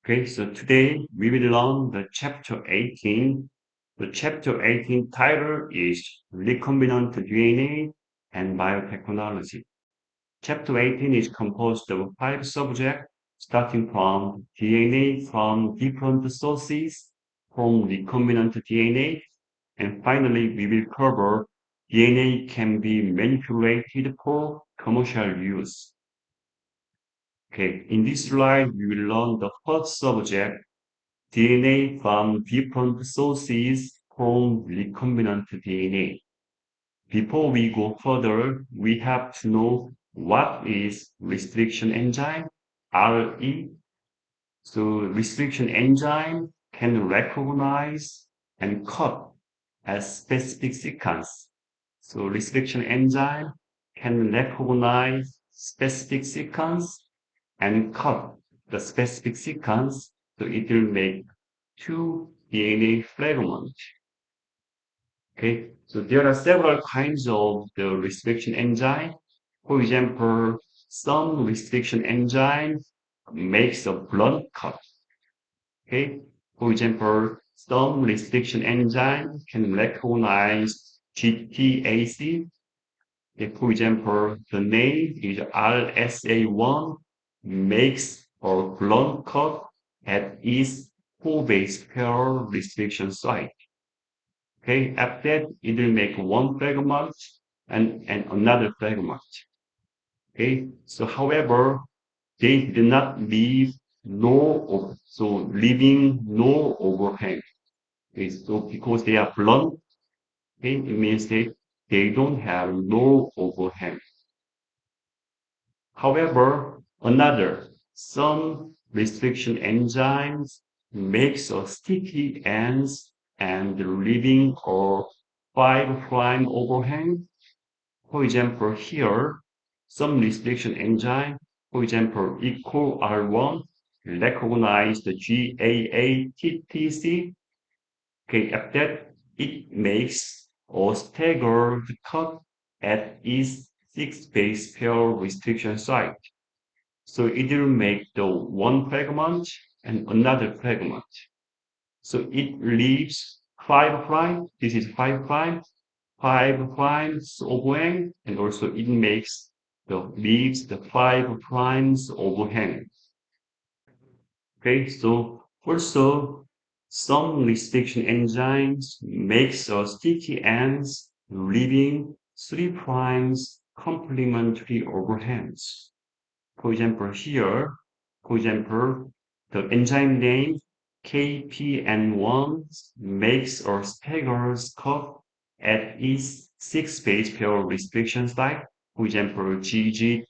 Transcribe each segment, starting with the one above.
Okay, so today we will learn the chapter 18. The chapter 18 title is Recombinant DNA and Biotechnology. Chapter 18 is composed of five subjects, starting from DNA from different sources, from recombinant DNA, and finally we will cover DNA can be manipulated for commercial use. Okay, in this slide, we will learn the first subject, DNA from different sources from recombinant DNA. Before we go further, we have to know what is restriction enzyme, RE. So restriction enzyme can recognize and cut a specific sequence. So restriction enzyme can recognize specific sequence and cut the specific sequence, so it will make two DNA fragments. Okay, so there are several kinds of the restriction enzyme. For example, some restriction enzyme makes a blunt cut. Okay, for example, some restriction enzyme can recognize GTAC. For example, the name is RSA1 makes a blunt cut at its four base pair restriction site. Okay, after that, it will make one fragment and another fragment. Okay, so however, they did not leave leaving no overhang. Okay, so because they are blunt, okay, it means they don't have no overhang. However, some restriction enzymes makes a sticky ends and leaving a 5' overhang. For example, here, some restriction enzyme, for example, equal R1, recognize the GAATTC. Okay, after that, it makes a staggered cut at its six base pair restriction site. So it will make the one fragment and another fragment. So it leaves 5', this is 5' overhang, and also it makes leaves the 5' overhang. Okay, so also some restriction enzymes makes a sticky ends leaving 3' complementary overhangs. For example, here, for example, the enzyme name KPN1 makes or staggers cut at its six base pair restriction site, for example, GGTACC.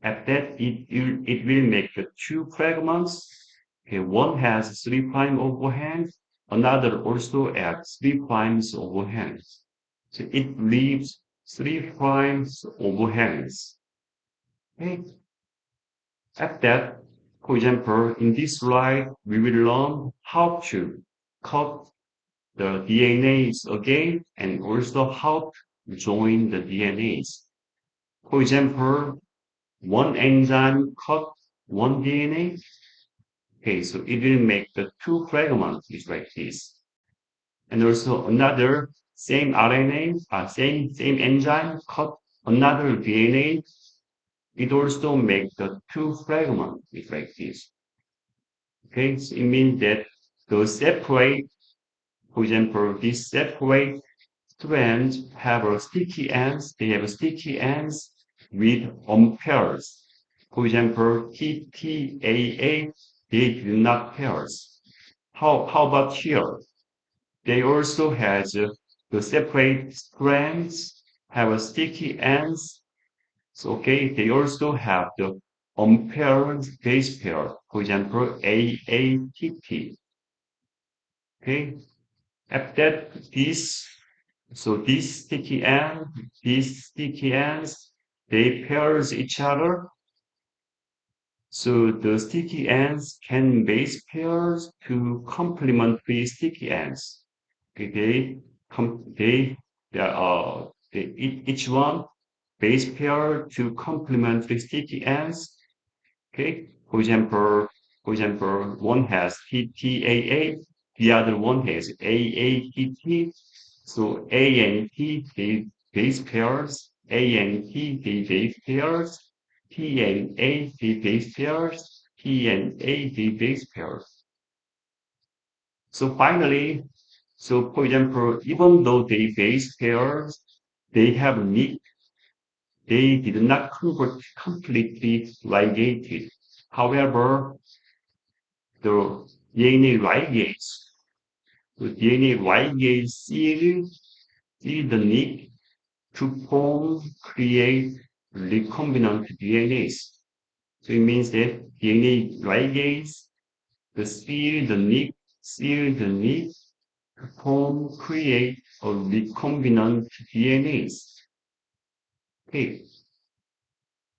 At that, it will make the two fragments. Okay, one has 3' overhand, another also at 3' overhand. So it leaves 3' overhangs. Okay. At that, for example, in this slide, we will learn how to cut the DNAs again and also how to join the DNAs. For example, one enzyme cut one DNA. Okay, so it will make the two fragments is like this. And also another same RNA, same enzyme cut another DNA. It also makes the two fragments is like this. Okay, so it means that those separate, for example, these separate strands have a sticky ends. They have sticky ends with unpairs. For example, TTAA, they do not pairs. How about here? They also has the separate strands have a sticky ends. So, okay, they also have the unpaired base pair. For example, AATT. Okay, after that, these sticky ends, they pairs each other. So the sticky ends can base pairs to complementary sticky ends. Okay, each one base pair to complementary sticky ends. Okay, For example, one has TTAA, the other one has AATT. So A and T, they base pairs, A and T, they base pairs, T and A, they base pairs, T and A, they base pairs. So finally, so for example, even though they base pairs, they have nick, they did not convert completely ligated. However, the DNA ligase, the DNA ligase seal the nick to form, create recombinant DNAs. So it means that DNA ligase, seal the nick to form, create a recombinant DNAs. Okay.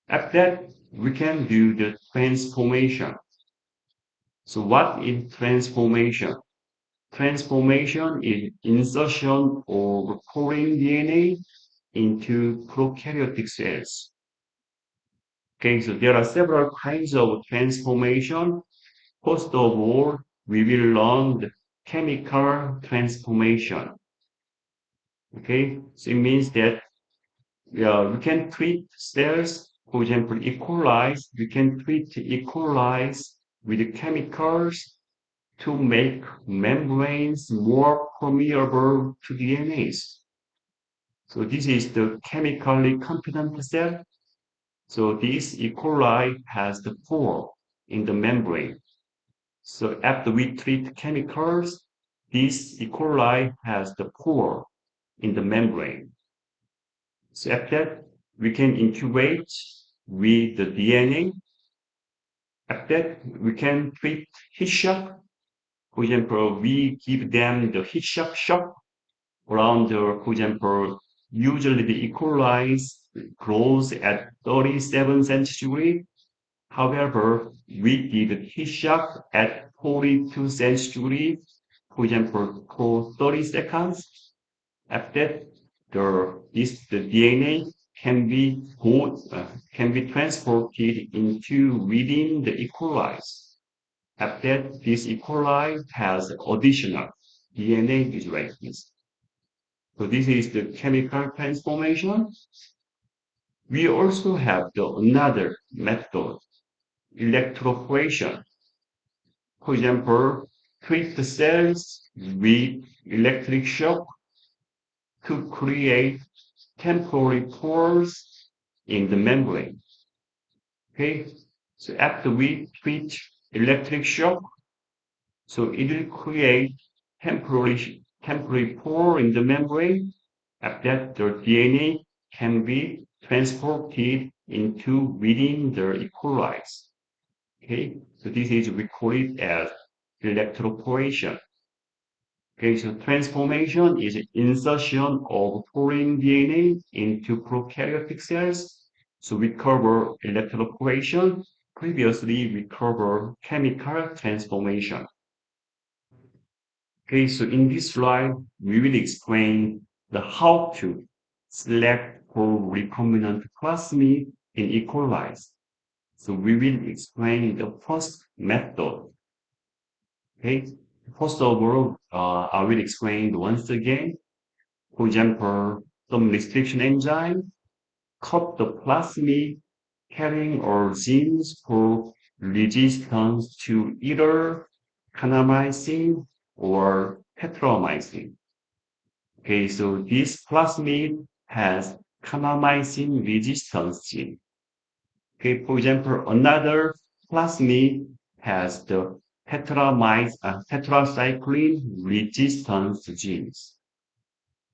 After that, we can do the transformation. So what is transformation? Transformation is insertion of foreign DNA into prokaryotic cells. Okay, so there are several kinds of transformation. First of all, we will learn the chemical transformation. Okay, so it means that we can treat cells, for example, E. coli, we can treat E. coli with chemicals to make membranes more permeable to DNAs. So this is the chemically competent cell. So this E. coli has the pore in the membrane. So after we treat chemicals, this E. coli has the pore in the membrane. So after that, we can incubate with the DNA. After that, we can treat heat shock. For example, we give them the heat shock around the, for example, usually the E. coli grows at 37 centigrade. However, we did heat shock at 42 centigrade, for example, for 30 seconds. After that, the DNA can be transported into within the E. coli. After that, this E. coli has additional DNA derivatives. So this is the chemical transformation. We also have another method, electroporation. For example, treat the cells with electric shock to create temporary pores in the membrane. Okay, so after we treat electric shock, so it will create temporary pore in the membrane. After that, the DNA can be transported into within the E. coli. Okay, so this is we call it as electroporation. Okay, so transformation is insertion of foreign DNA into prokaryotic cells. So we cover electroporation. Previously, we covered chemical transformation. Okay, so in this slide, we will explain the how to select for recombinant plasmid in E. coli. So we will explain the first method. Okay, first of all, I will explain once again. For example, some restriction enzyme cut the plasmid carrying or genes for resistance to either kanamycin or tetramycin. Okay, so this plasmid has kanamycin resistance gene. Okay, for example, another plasmid has the tetracycline resistance genes.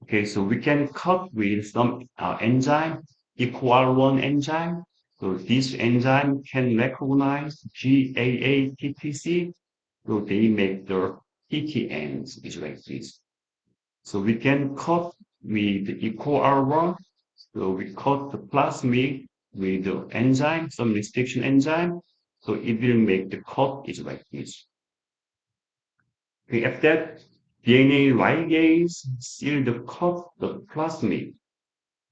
Okay, so we can cut with some enzyme, equal one enzyme. So this enzyme can recognize GAA-TTC, so they make the TTNs, is like this. So we can cut with equal one. So we cut the plasmid with the enzyme, some restriction enzyme. So it will make the cut is like this. Okay, after that, DNA ligase seal the cut the plasmid.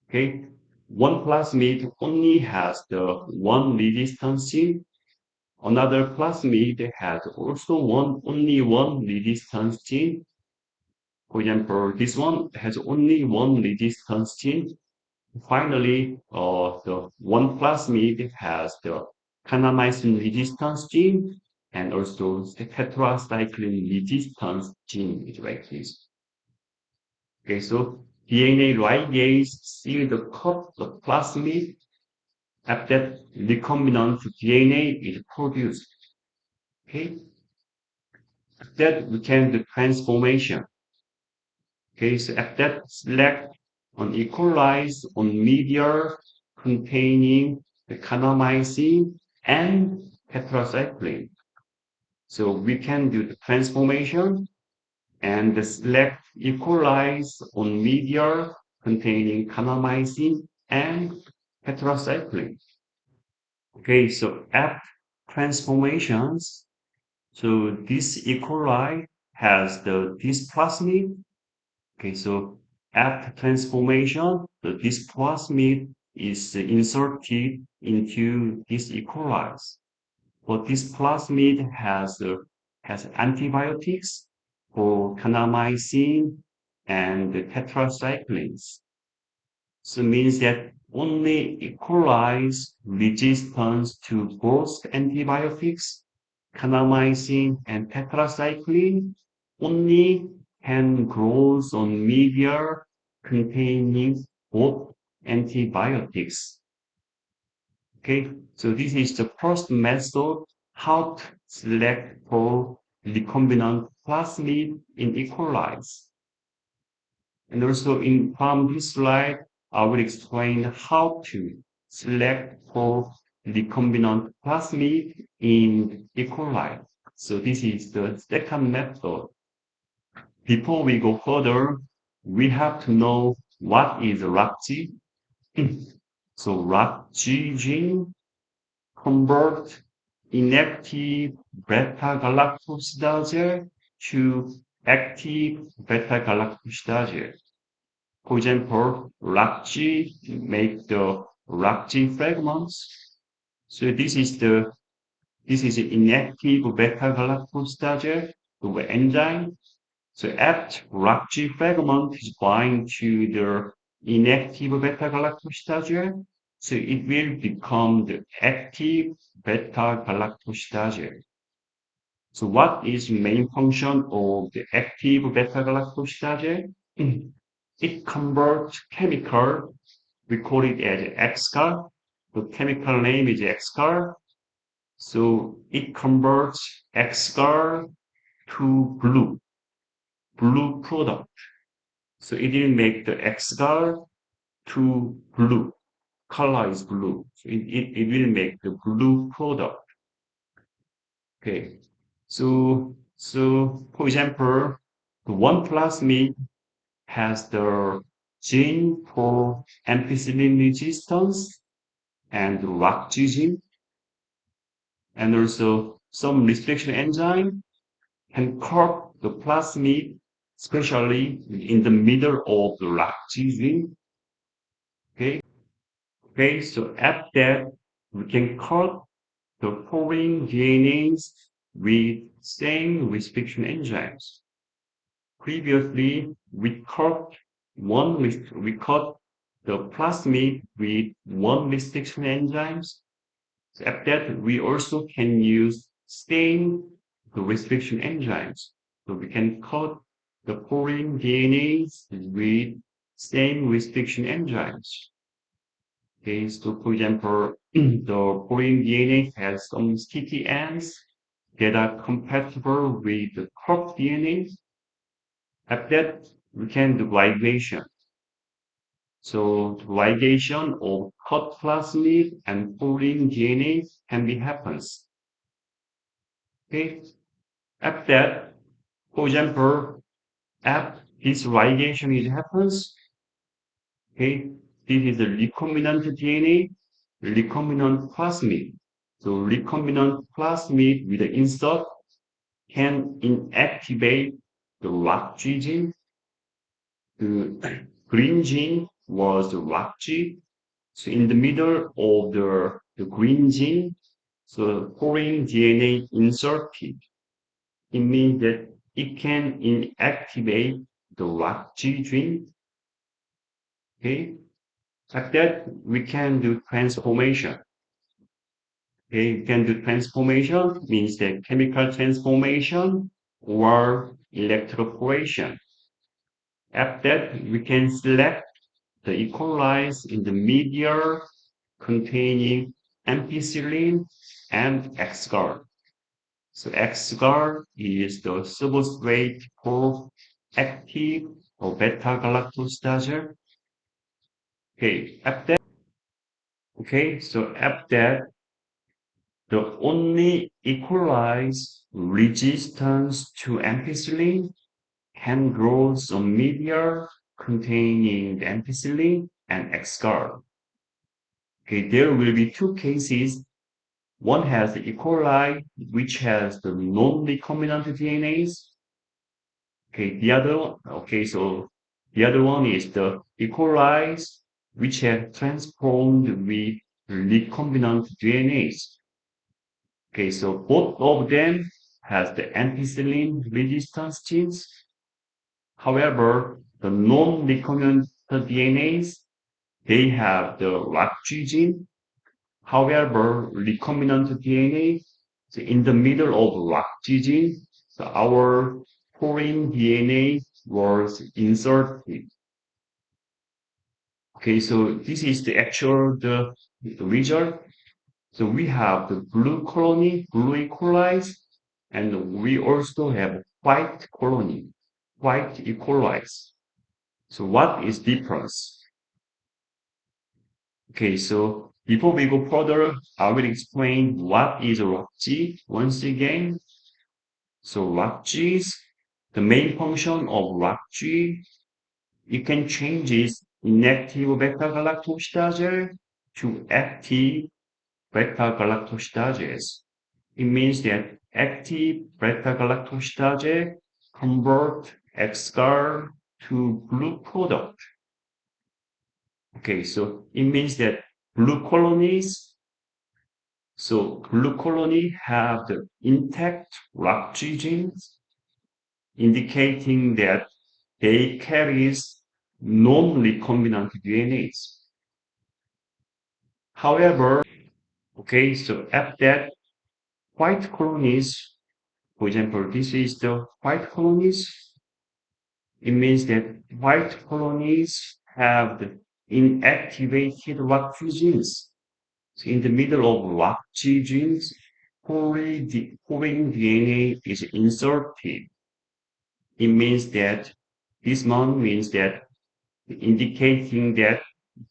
Okay, one plasmid only has the one resistance gene. Another plasmid has also only one resistance gene. For example, this one has only one resistance gene. Finally, the one plasmid has the kanamycin resistance gene and also the tetracycline resistance gene is like this. Okay, so DNA ligase seal the cut the plasmid after that recombinant DNA is produced. Okay, that we can do transformation. Okay, so at that select on equalize on media containing the kanamycin and tetracycline. So we can do the transformation and select equalize on media containing kanamycin and tetracycline. Okay, so app transformations. So this E. coli has this plasmid. Okay, so app transformation, this plasmid is inserted into this E. coli. But this plasmid has antibiotics for kanamycin and the tetracyclines. So means that only E. coli's resistance to both antibiotics, kanamycin and tetracycline only can grow on media containing both antibiotics. Okay, so this is the first method how to select for recombinant plasmid in E. coli. And also from this slide, I will explain how to select for recombinant plasmid in E. coli. So this is the second method. Before we go further, we have to know what is RACG. So RACG gene convert inactive beta-galactosidase to active beta-galactosidase. For example, RACG make the RACG fragments. So this is inactive beta-galactosidase, the enzyme. So after RACG fragment is bind to the inactive beta-galactosidase, so it will become the active beta-galactosidase. So what is main function of the active beta-galactosidase? It converts chemical, we call it as XCAR. The chemical name is XCAR. So it converts XCAR to blue product. So it will make the XCAR to blue. Color is blue. So it will make the blue product. Okay. So for example, the one plasmid has the gene for ampicillin resistance and ROCG gene, and also some restriction enzyme can cut the plasmid, especially in the middle of the ROCG gene. Okay, okay. So after that, we can cut the foreign DNAs with same restriction enzymes. Previously, we cut the plasmid with one restriction enzymes. Except that we also can use stain the restriction enzymes. So we can cut the foreign DNAs with same restriction enzymes. Okay, so for example, the foreign DNA has some sticky ends that are compatible with the crop DNA. At that, we can do ligation. So ligation of cut plasmid and foreign DNA can be happens. Okay, at that, for example, at this ligation is happens, okay, this is the recombinant DNA, recombinant plasmid. So recombinant plasmid with the insert can inactivate the ROCG gene. The green gene was the ROCG. So in the middle of the green gene, So foreign DNA inserted, it means that it can inactivate the ROCG gene. Okay, like that we can do transformation. Okay, we can do transformation means that chemical transformation or electroporation. After that, we can select the E. coli in the media containing ampicillin and agar. So agar is the substrate for active or beta-galactosidase. Okay, after the only E. coli's resistance to ampicillin can grow some media containing ampicillin and agar. Okay, there will be two cases. One has the E. coli, which has the non-recombinant DNAs. The other one is the E. coli, which have transformed with recombinant DNAs. Okay, so both of them has the ampicillin resistance genes. However, the non-recombinant DNAs, they have the ROCG gene. However, recombinant DNA, so in the middle of ROCG gene, so our foreign DNA was inserted. Okay, so this is the actual the result. So we have the blue colony, blue E. coli, and we also have white colony, white E. coli. So what is difference? Okay, so before we go further, I will explain what is ROCG once again. So ROCG is the main function of ROCG. You can change its inactive beta-galactosidase to active beta-galactosidase. It means that active beta-galactosidase convert agar to blue product. Okay, so it means that blue colonies, so blue colony have the intact ROCG genes, indicating that they carries non-recombinant DNAs. However, okay, so at that white colonies, for example, this is the white colonies. It means that white colonies have the inactivated ROCG genes. So in the middle of ROCG genes, foreign DNA is inserted. It means that this one means that indicating that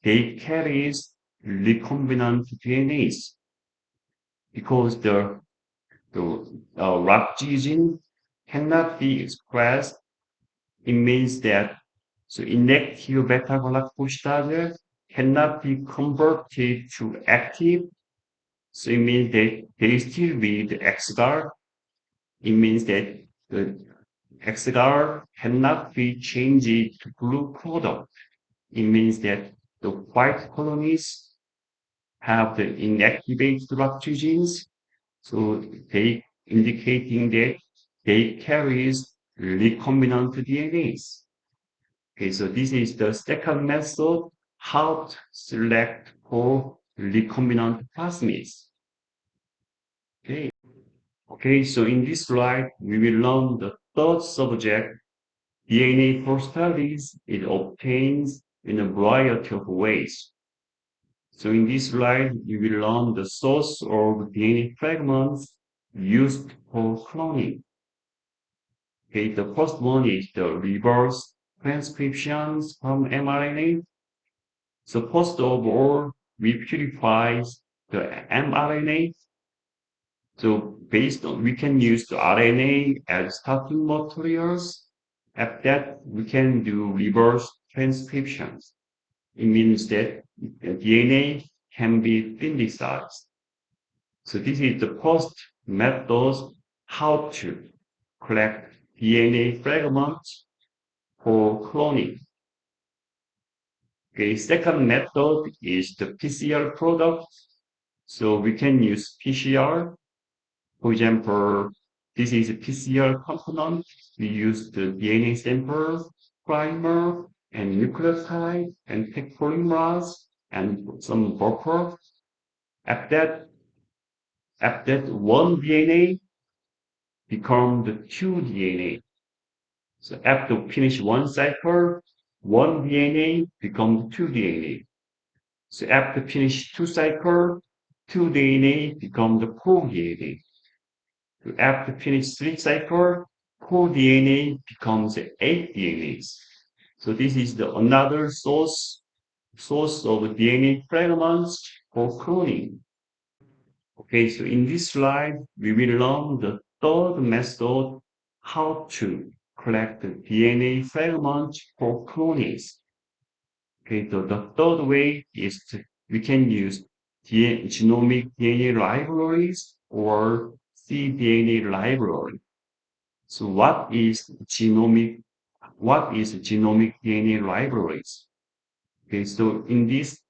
they carries recombinant DNAs because the ROCG gene cannot be expressed. It means that so inactive beta-galactosidase cannot be converted to active. So it means that they still read agar. It means that the agar cannot be changed to blue product. It means that the white colonies have the inactivated ROCG genes, so they indicating that they carries recombinant DNAs. Okay, so this is the second method, how to select for recombinant plasmids. Okay, so in this slide, we will learn the third subject, DNA for studies. It obtains in a variety of ways. So in this slide, we will learn the source of DNA fragments used for cloning. Okay, the first one is the reverse transcriptions from mRNA. So first of all, we purify the mRNA. So based on, we can use the RNA as starting materials. After that, we can do reverse transcriptions. It means that the DNA can be synthesized. So this is the first method how to collect DNA fragments for cloning. Okay, second method is the PCR product. So we can use PCR. For example, this is a PCR component. We use the DNA sample, primer, and nucleotide, and tech polymerase, and some buffer. After after one DNA become the two DNA. So after finish one cycle, one DNA become two DNA. So after finish two cycle, two DNA become the four DNA. So after finish three cycle, four DNA becomes eight DNAs. So this is the another source of DNA fragments for cloning. Okay, so in this slide, we will learn the third method, how to collect the DNA fragments for cloning. Okay, so the third way is we can use genomic DNA libraries or cDNA library. So what is genomic DNA libraries? Okay, so in this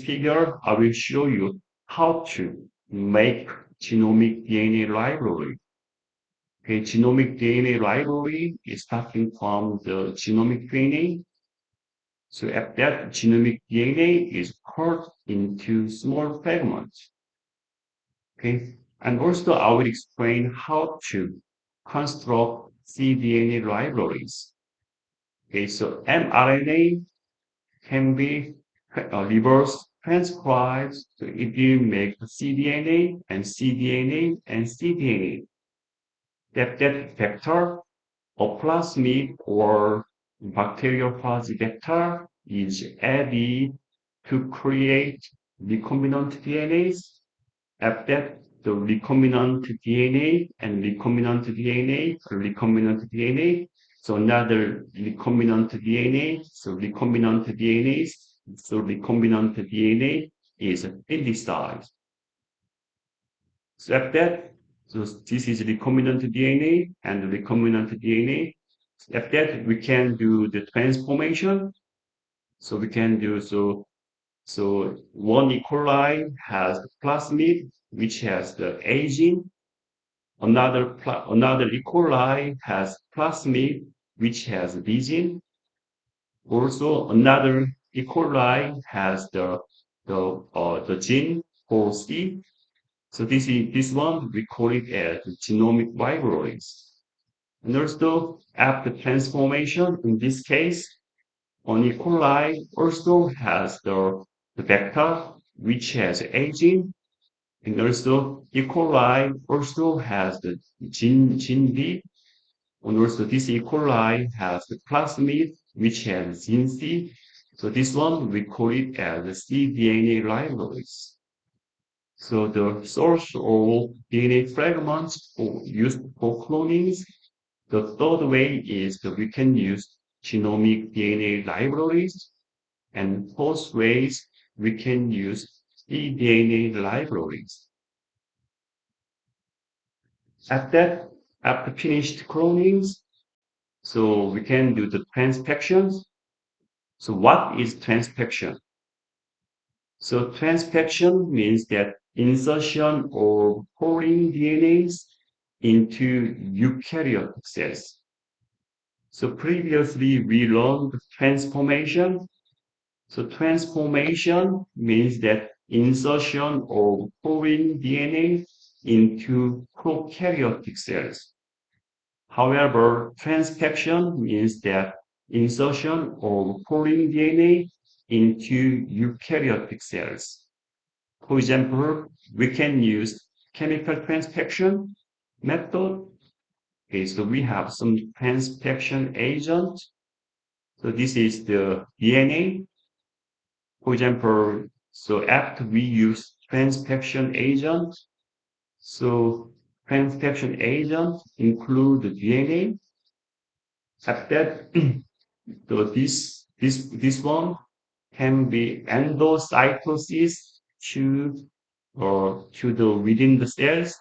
figure, I will show you how to make genomic DNA library. Okay, genomic DNA library is starting from the genomic DNA. So if that genomic DNA is cut into small fragments. Okay, and also I will explain how to construct cDNA libraries. Okay, so mRNA can be reverse transcribed, so it will make cDNA and cDNA and cDNA. That vector or plasmid or bacteriophage vector is added to create recombinant DNAs. At that, the recombinant DNA, so another recombinant DNA is synthesized. So after that, so this is recombinant DNA and recombinant DNA. After that, we can do the transformation. So we can do so one E. coli has the plasmid, which has the aging. Another E. coli has plasmid, which has lysine. Also, another E. coli has the gene for C. So this one we call it as genomic libraries. And also after transformation, in this case, on E. coli also has the vector which has aging, and also E. coli also has the gene D, and also this E. coli has the plasmid which has gene C. So this one we call it as the cDNA libraries. So the source of DNA fragments used for cloning. The third way is that we can use genomic DNA libraries, and fourth ways we can use cDNA libraries. After after finished cloning, so we can do the transfection. So what is transfection? So transfection means that insertion of foreign DNAs into eukaryotic cells. So previously we learned transformation. So transformation means that insertion of foreign DNA into prokaryotic cells. However, transfection means that insertion of foreign DNA into eukaryotic cells. For example, we can use chemical transfection method. Okay, so we have some transfection agent. So this is the DNA. For example, so after we use transfection agent, so transfection agent include the DNA. After that, so this one can be endocytosis to to the within the cells.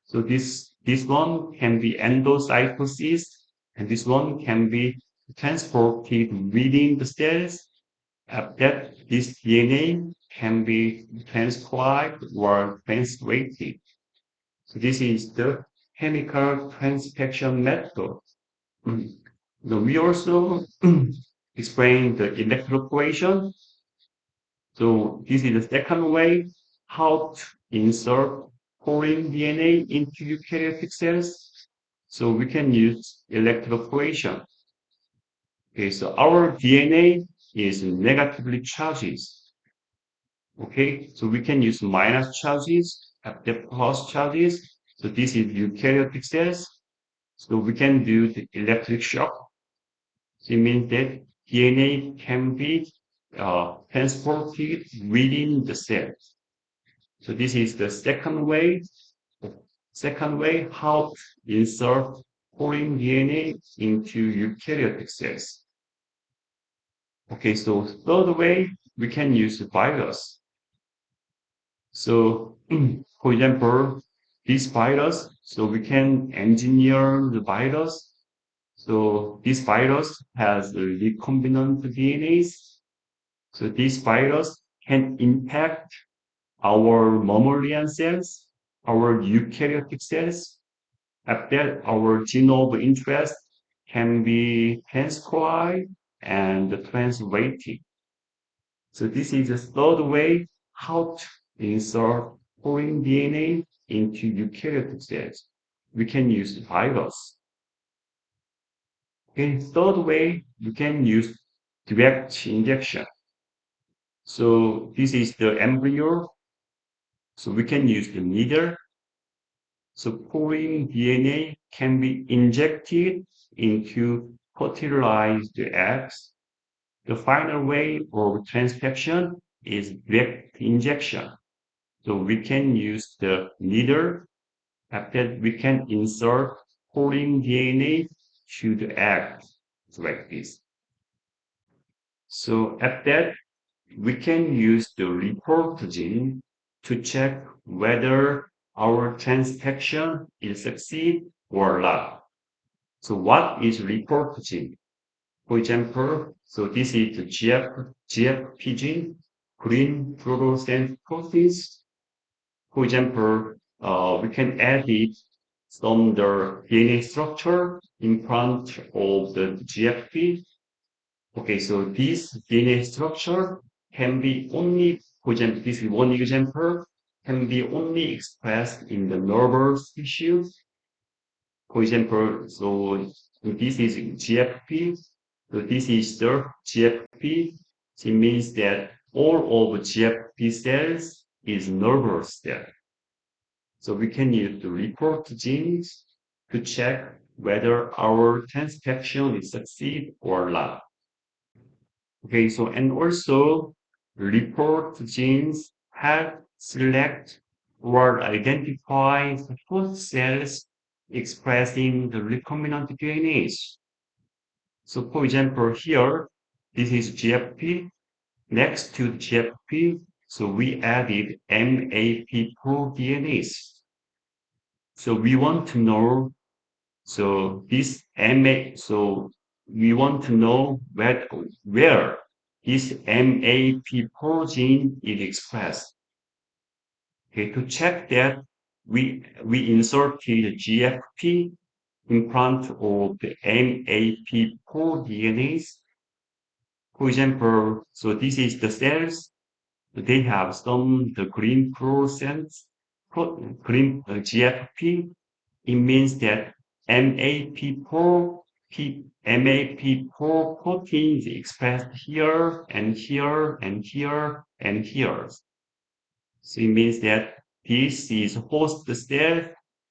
So this one can be endocytosis, and this one can be transported within the cells. That this DNA can be transcribed or translated. So this is the chemical transfection method. Mm. Now we also explain the electroporation. So this is the second way how to insert foreign DNA into eukaryotic cells. So we can use electroporation. Okay, so our DNA is negatively charged. Okay, so we can use minus charges at the plus charges. So this is eukaryotic cells. So we can do the electric shock. So it means that DNA can be transported within the cell. So this is the second way. Second way, how to insert foreign DNA into eukaryotic cells. Okay, so third way, we can use virus. So, for example, this virus, so we can engineer the virus. So this virus has the recombinant DNAs. So this virus can impact our mammalian cells, our eukaryotic cells, after our gene of interest can be transcribed and translated. So this is the third way how to insert foreign DNA into eukaryotic cells. We can use virus. In third way, we can use direct injection. So this is the embryo. So we can use the needle. So foreign DNA can be injected into fertilized eggs. The final way of transfection is direct injection. So we can use the needle. After we can insert foreign DNA to the egg like this. So at that, we can use the report gene to check whether our transfection is succeed or not. So what is report gene? For example, so this is the GFP gene, green fluorescent proteins. For example, we can edit some the DNA structure in front of the GFP. Okay, so this DNA structure can be only, for example, this is one example, can be only expressed in the nervous tissues. For example, so this is GFP. So this is the GFP. It means that all of GFP cells is nervous cell. So we can use the report genes to check whether our transfection is succeed or not. Okay, so and also report genes help select or identify the host cells expressing the recombinant DNAs. So for example, here, this is GFP. Next to GFP, so we added MAP4 DNAs. So we want to know, so this MA, so we want to know where this MAP4 gene is expressed. Okay, to check that, we inserted GFP in front of the MAP4 DNAs. For example, so this is the cells. They have some the green fluorescence, green GFP. It means that MAP4 MAP4 protein is expressed here and here and here and here. So it means that this is host cell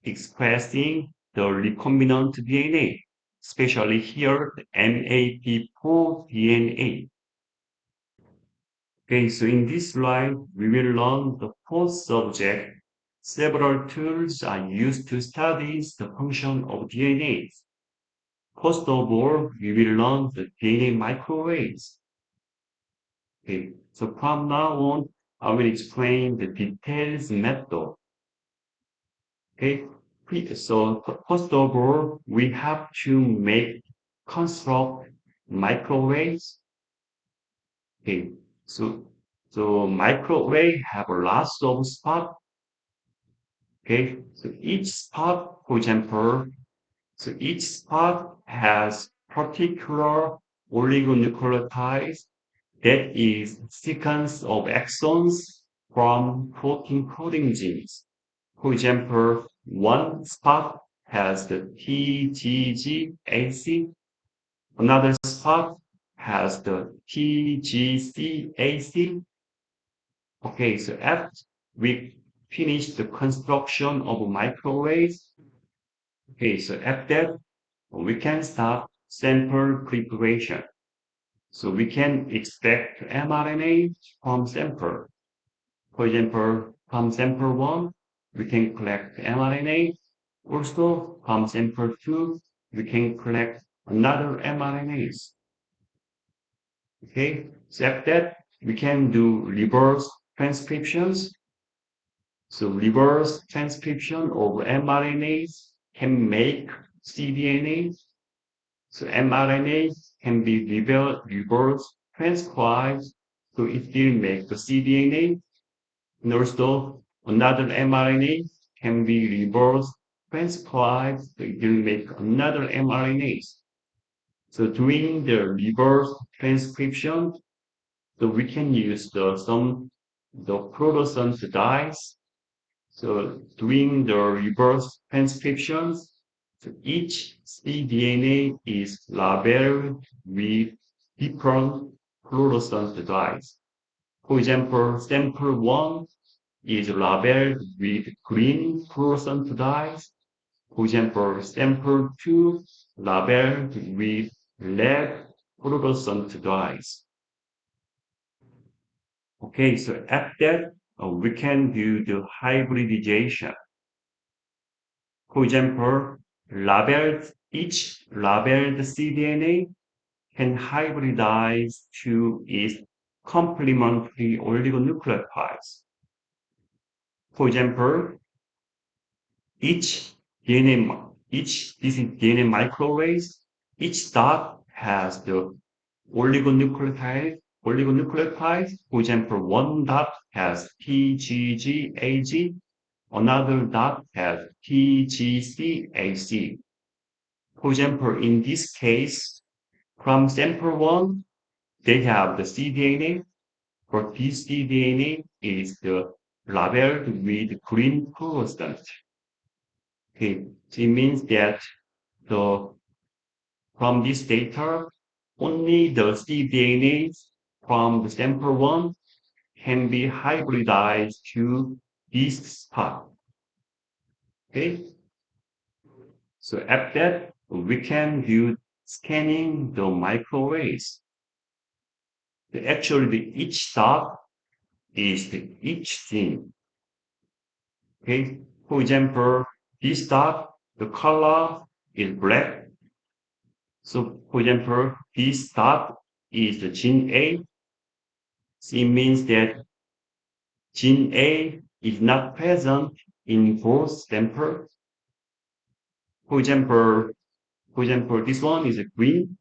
expressing the recombinant DNA, especially here the MAP4 DNA. Okay, so in this slide, we will learn the fourth subject. Several tools are used to study the function of DNA. First of all, we will learn the DNA microarrays. Okay, so from now on, I will explain the details method. Okay, so first of all, we have to construct microarrays. Okay, so So microarray have lots of spot. Okay, so each spot, for example, so each spot has particular oligonucleotides that is sequence of exons from protein coding genes. For example, one spot has the TGGAC, another spot has the TGCAC. Okay, so after we finish the construction of microarrays, okay, so after that, we can start sample preparation. So we can expect mRNA from sample. For example, from sample 1, we can collect mRNA. Also, from sample 2, we can collect another mRNAs. Okay, so after that, we can do reverse transcriptions. So reverse transcription of mRNAs can make cDNA. So mRNA can be reverse transcribed, so it will make the cDNA. And also, another mRNA can be reverse transcribed, so it will make another mRNAs. So doing the reverse transcription, so we can use the fluorescent dyes. So doing the reverse transcriptions, so each cDNA is labeled with different fluorescent dyes. For example, sample 1 is labeled with green fluorescent dyes. For example, sample 2 labeled with red fluorescent dyes. Okay, so at that, we can do the hybridization. For example, each labeled cDNA can hybridize to its complementary oligonucleotides. For example, each this is DNA microarrays, each dot has the oligonucleotide. For example, one dot has TGGAG, another dot has TGCAC. For example, in this case, from sample 1, they have the cDNA, but this cDNA is the labeled with green fluorescent. Okay, so it means that the from this data, only the cDNA from the sample 1 can be hybridized to this spot. Okay, so after that, we can do scanning the microarrays. Actually, each dot is each gene. Okay, for example, this dot, the color is black. So, for example, this dot is the gene A. So it means that gene A is not present in both samples. For example, this one is a green.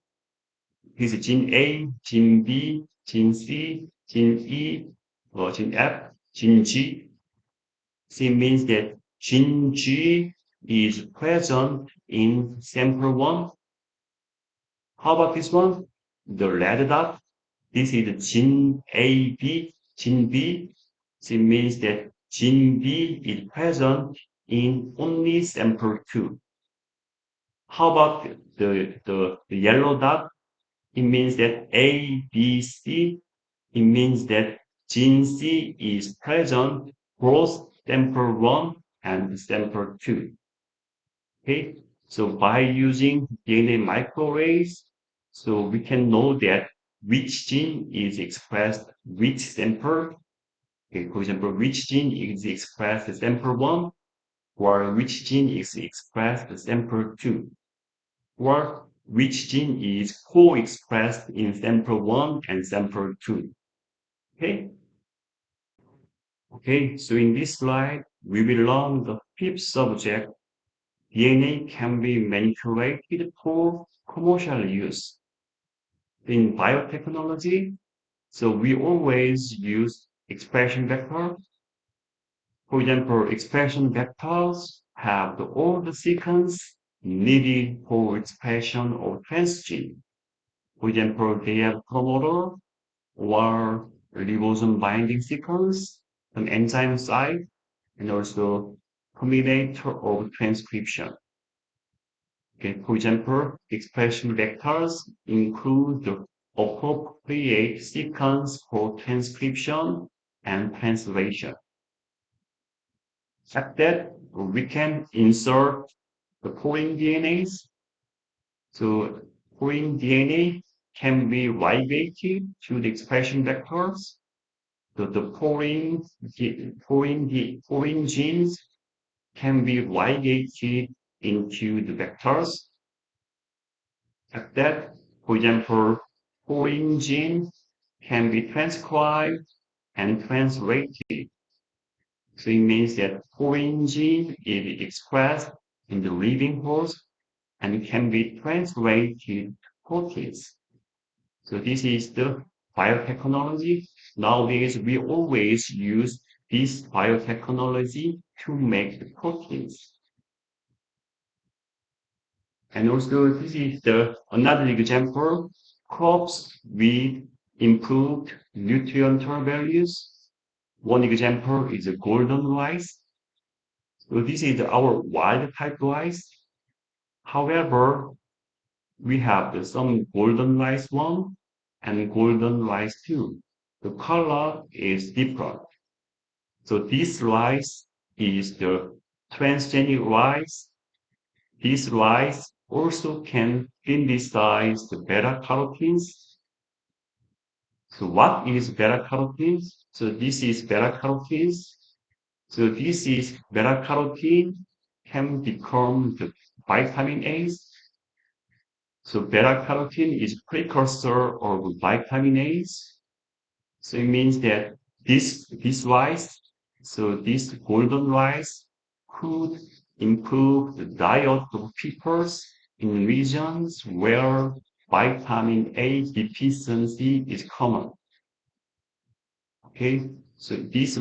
This is gene A, gene B, gene C, gene E, or gene F, gene G. So it means that gene G is present in sample 1. How about this one? The red dot. This is gene AB, gene B. So it means that gene B is present in only sample 2. How about the yellow dot? It means that A, B, C. It means that gene C is present both sample 1 and sample 2. Okay, so by using DNA microarrays, so we can know that which gene is expressed which sample. Okay, for example, which gene is expressed in sample 1, or which gene is expressed in sample 2, or which gene is co-expressed in sample 1 and sample 2. Okay, so in this slide, we will learn the fifth subject. DNA can be manipulated for commercial use. In biotechnology, So we always use expression vector. For example, expression vectors have all the sequence needed for expression of transgene. For example, they have promoter or ribosome binding sequence, an enzyme site, and also combinator of transcription. Okay, for example, expression vectors include the appropriate sequence for transcription and translation. Like that, we can insert the foreign DNAs. So foreign DNA can be ligated to the expression vectors. So the foreign genes can be ligated into the vectors. Like that, for example, foreign gene can be transcribed and translated. So it means that foreign gene is expressed in the living host and can be translated to proteins. So this is the biotechnology. Nowadays, we always use this biotechnology to make the proteins. And also, this is the another example, crops with improved nutrient values. One example is a golden rice. So this is our wild type rice. However, we have some golden rice one and golden rice two. The color is different. So this rice is the transgenic rice. This rice also can synthesize the beta carotenes. So what is beta carotenes? So this is beta carotenes. So this is beta carotene can become the vitamin A's. So beta carotene is precursor of vitamin A's. So it means that this rice, so this golden rice could improve the diet of people in regions where vitamin A deficiency is common. Okay, so this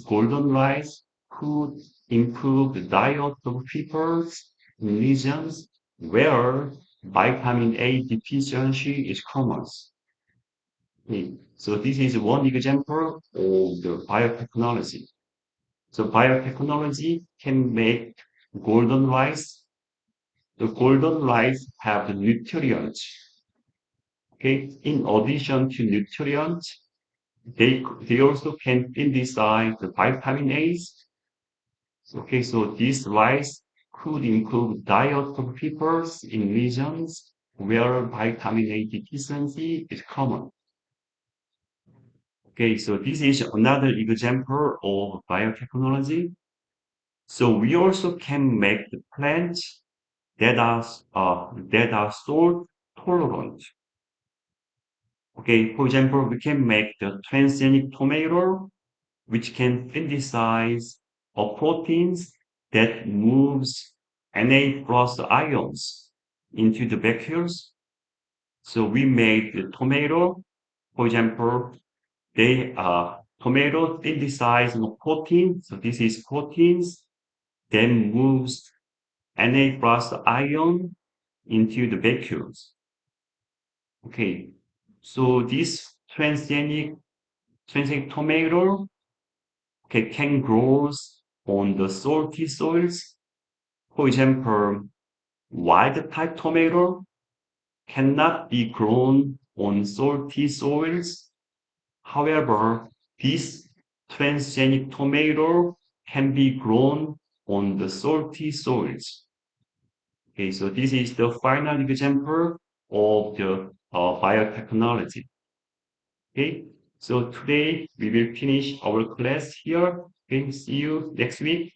golden rice could improve the diet of people in regions where vitamin A deficiency is common. Okay, so this is one example of the biotechnology. So biotechnology can make golden rice. The golden rice have the nutrients. Okay, in addition to nutrients, they also can synthesize the vitamin A's. Okay, so this rice could improve diet of people in regions where vitamin A deficiency is common. Okay, so this is another example of biotechnology. So we also can make the plants that are salt tolerant. Okay, for example, we can make the transgenic tomato, which can synthesize proteins that moves Na plus ions into the vacuoles. So we made the tomato, for example, they are tomato synthesize protein. So this is proteins, then moves Na plus ion into the vacuoles. Okay, so this transgenic tomato can grow on the salty soils. For example, wild type tomato cannot be grown on salty soils. However, this transgenic tomato can be grown on the salty soils. Okay, so this is the final example of the biotechnology. Okay, so today we will finish our class here. Okay, see you next week.